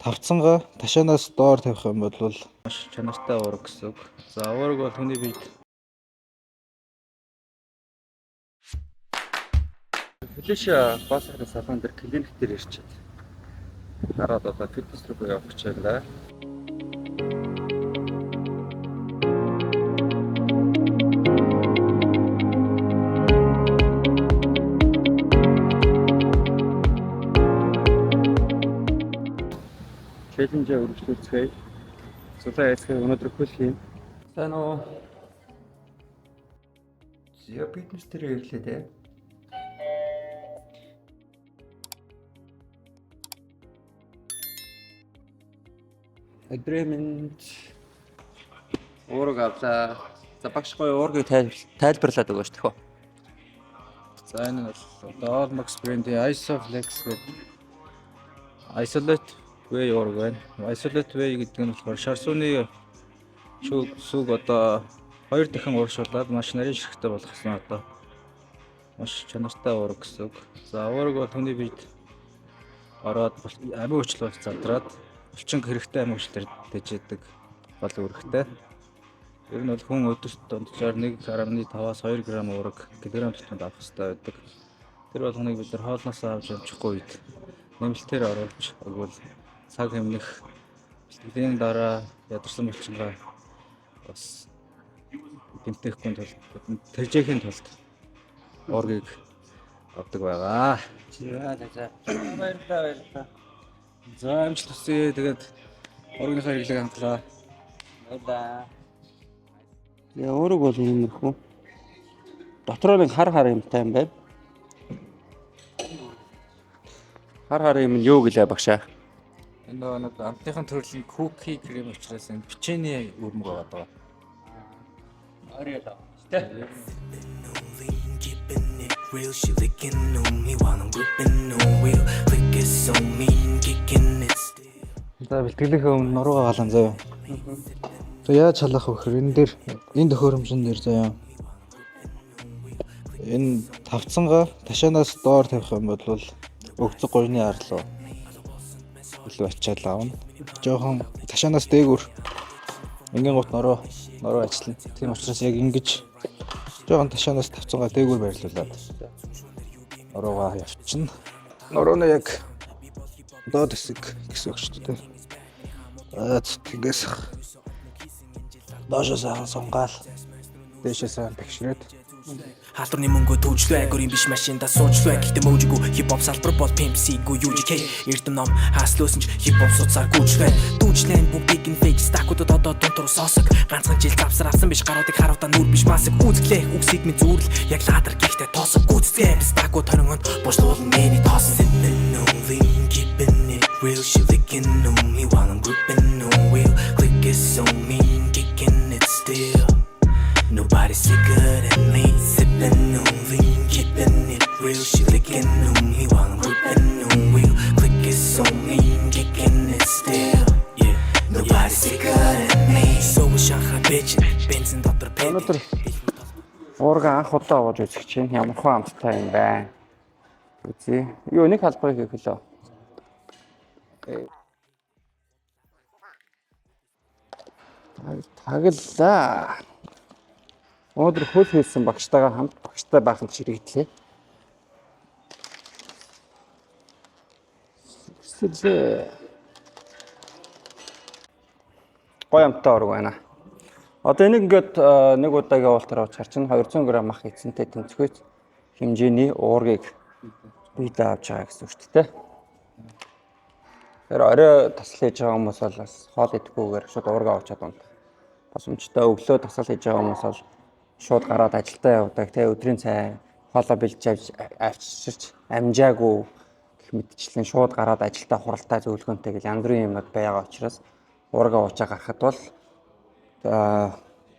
тавцангаа ташаанаас доор тавих юм бол маш чанартай уурга гэсэн үг. За уурга бол хүний биед Фелиша басахны салон дээр клиник дээр ирчээд гараад одоо фитнес рүү явах гэж байна. Челленжээ үргэлжлүүлцгээе. Цулаа яцгаа өнөөдөр хөл хийн. Сайн уу? Я фитнес дээр ирлээ дээ. Агремент уурга авлаа. За багш гоё уургийг тайлбарлаад өгөөч тэхөө. За энэ бол одоо Allmax брэндийн Isoflex гэдэг Isolate Way уурга байна. Isolate Way гэдэг нь болохоор шарсууны сүг одоо 2 дахин ууршуулад маш нарийн ширхтээ болгосон одоо маш чанартай уурга гэсэн үг. За уурга бол хүний биед ороод амин хүчил бол задраад булчин хэрэгтэй амин хүчлэр дэжээдэг бол үүрэгтэй. Ер нь бол хүн өдөрт дунджаар 1.5-аас 2 г уурга килограмм тутамд авах хэрэгтэй байдаг. Тэр болгоныг бид нар хоолноос авч амжихгүй үед нэмэлтээр оруулж өгвөл цаг хэмнэх бэлтгэлийн дараа ядарсан булчингаа бас гэмтэхгүй тулд тэржээхийн тулд уургийг авдаг байгаа. За баярлалаа. За амжилт хүсье. Тэгээд уургийнхаа хэрэглээг хангалаа. Баярлалаа. Я уурга бол иймэрхүү. Дотроо нэг хар юмтай юм байна. Хар юм нь юу гэлээ багшаа? Энэ нэг амтныхын төрлийн куки крем учраас энэ бичээний өрмөг байгаа. Орёлоо. Real, she licking on me while I'm gripping on wheel. Click is so mean, kicking it still. За бэлтгэлийнхээ өмнө нуруугаа галан заяа. За яаж халах вэ гэхээр энэ дээр энэ төхөөрөмжн дээр заяа. Энэ тавцангаа ташаанаас доор тавих юм бол өгцөг гойны арлуу илүү ачаал аавна. Жохон ташаанаас дээгүүр энгийн гут нуруу ажиллана. Тийм учраас яг ингэж жохон ташаанаас тавцангаа дээгүүр байрлуулад нуруугаа явчихна. Нурууны яг доод хэсэг гэсэн үг шүү дээ. Тэгээс доошоос сонгаал дээшээс тэгшрээд Халдварны мөнгө төвчлөө агуурын биш машинда суучлаа гэхдээ мөөжгөө хипхоп салбар бол пимсигүй UGK эрдэм ном хаслуусан ч хипхоп суцаар гүйчлээ дүүжлэн бүгдийг нь фейк стакуудад одоо дунтур сосог ганцхан жил завсар авсан биш гаруудыг харуутаа нүр биш масыг үзлээ үгсийг минь зүүрл яг ладар гихтээ тоосог гүцтэй стакууд 20 онд бушлуулан миний тоос keeping it real she licking on me while I'm gripping on wheel click is so mean kicking it still Nobody sicker than me, sipping on lean, keeping it real. She licking on me while I'm gripping on wheel. Click is so mean, kicking it still. Yeah, nobody sicker than me. So we Shanghai bitch, Benson Dr. Penny. Өнөөдөр уурга анх удаа аваад үзэх чинь ямар хөө амттай юм бэ? Үзье. Юу нэг халбарыг хийхлөө. Таглаа. Өнөөдөр хөл хийсэн багштайгаа хамт багштай байханд чирэгдлээ. Гоё амттай уурга байна. Одоо энийг ингээд нэг удаагийн уултаар авч харчин 200 г мах эзэнтэй тэнцвэц хэмжээний уургийг биедээ авч байгаа гэсэн үг шүү дээ. Тэр орой тасал хийж байгаа хүмүүс бол бас хоол идэхгүйгээр шууд уурга авчаад байна. Басамжтай өглөө тасал хийж байгаа хүмүүс бол шууд гараад ажилдаа явдаг те өдрийн цай хоолоо бэлж авчирч амжаагүй гэх мэтчлэн шууд гараад ажилдаа хуралтай зөвлөгөөнтэй гэл янз бүрийн юмнууд байгаа учраас уурга уучаа гарахад бол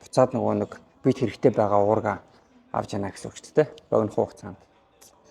буцаад нэг бид хэрэгтэй байгаа уурга авч яана гэсэн үг ч те богино хугацаанд